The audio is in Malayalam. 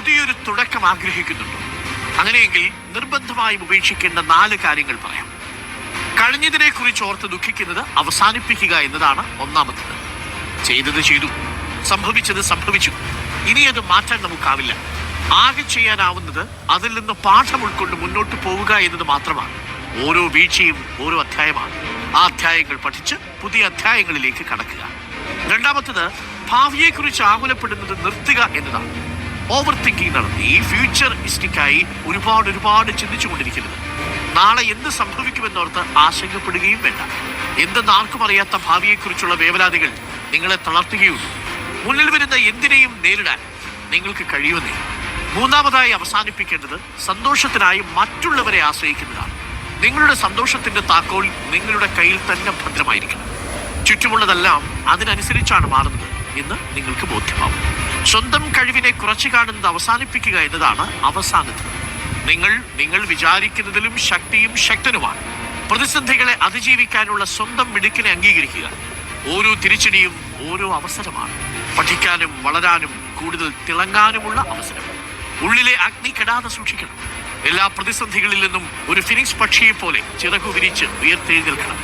പുതിയൊരു തുടക്കം ആഗ്രഹിക്കുന്നുണ്ടോ? അങ്ങനെയെങ്കിൽ നിർബന്ധമായും ഉപേക്ഷിക്കേണ്ട 4 കാര്യങ്ങൾ പറയാം. കഴിഞ്ഞതിനെ കുറിച്ച് ഓർത്ത് ദുഃഖിക്കുന്നത് അവസാനിപ്പിക്കുക എന്നതാണ് ഒന്നാമത്തത്. ചെയ്തത് ചെയ്തു, സംഭവിച്ചത് സംഭവിച്ചു. ഇനി അത് മാറ്റാൻ നമുക്കാവില്ല. ആകെ ചെയ്യാനാവുന്നത് അതിൽ നിന്ന് പാഠം ഉൾക്കൊണ്ട് മുന്നോട്ട് പോവുക എന്നത് മാത്രമാണ്. ഓരോ വീഴ്ചയും ഓരോ അധ്യായമാണ്. ആ അധ്യായങ്ങൾ പഠിച്ച് പുതിയ അധ്യായങ്ങളിലേക്ക് കടക്കുക. രണ്ടാമത്തത്, ഭാവിയെക്കുറിച്ച് ആകുലപ്പെടുന്നത് നിർത്തുക എന്നതാണ്. ഓവർ തിങ്കിങ് നടത്തി ഈ ഫ്യൂച്ചറിസ്റ്റിക്കായി ഒരുപാട് ചിന്തിച്ചുകൊണ്ടിരിക്കുന്നത്. നാളെ എന്ത് സംഭവിക്കുമെന്നോർത്ത് ആശങ്കപ്പെടുകയും വേണ്ട. എന്തെന്ന് ആർക്കും അറിയാത്ത ഭാവിയെക്കുറിച്ചുള്ള വേവലാതികൾ നിങ്ങളെ തളർത്തുകയുള്ളൂ. മുന്നിൽ വരുന്ന എന്തിനേയും നേരിടാൻ നിങ്ങൾക്ക് കഴിയുമെന്നേ. മൂന്നാമതായി അവസാനിപ്പിക്കേണ്ടത് സന്തോഷത്തിനായി മറ്റുള്ളവരെ ആശ്രയിക്കുന്നതാണ്. നിങ്ങളുടെ സന്തോഷത്തിന്റെ താക്കോൽ നിങ്ങളുടെ കയ്യിൽ തന്നെ ഭദ്രമായിരിക്കണം. ചുറ്റുമുള്ളതെല്ലാം അതിനനുസരിച്ചാണ് മാറുന്നത് എന്ന് നിങ്ങൾക്ക് ബോധ്യമാവും. സ്വന്തം കഴിവിനെ കുറച്ചു കാണുന്നത് അവസാനിപ്പിക്കുക എന്നതാണ് അവസാനത്തത്. നിങ്ങൾ വിചാരിക്കുന്നതിലും ശക്തിയും ശക്തനുമാണ്. പ്രതിസന്ധികളെ അതിജീവിക്കാനുള്ള സ്വന്തം മിടുക്കിനെ അംഗീകരിക്കുക. ഓരോ തിരിച്ചടിയും ഓരോ അവസരമാണ്. പഠിക്കാനും വളരാനും കൂടുതൽ തിളങ്ങാനുമുള്ള അവസരം. ഉള്ളിലെ അഗ്നി കെടാതെ സൂക്ഷിക്കണം. എല്ലാ പ്രതിസന്ധികളിൽ നിന്നും ഒരു ഫിനിക്സ് പക്ഷിയെ പോലെ ചിറകു വിരിച്ച് ഉയർത്തെഴുന്നേൽക്കണം.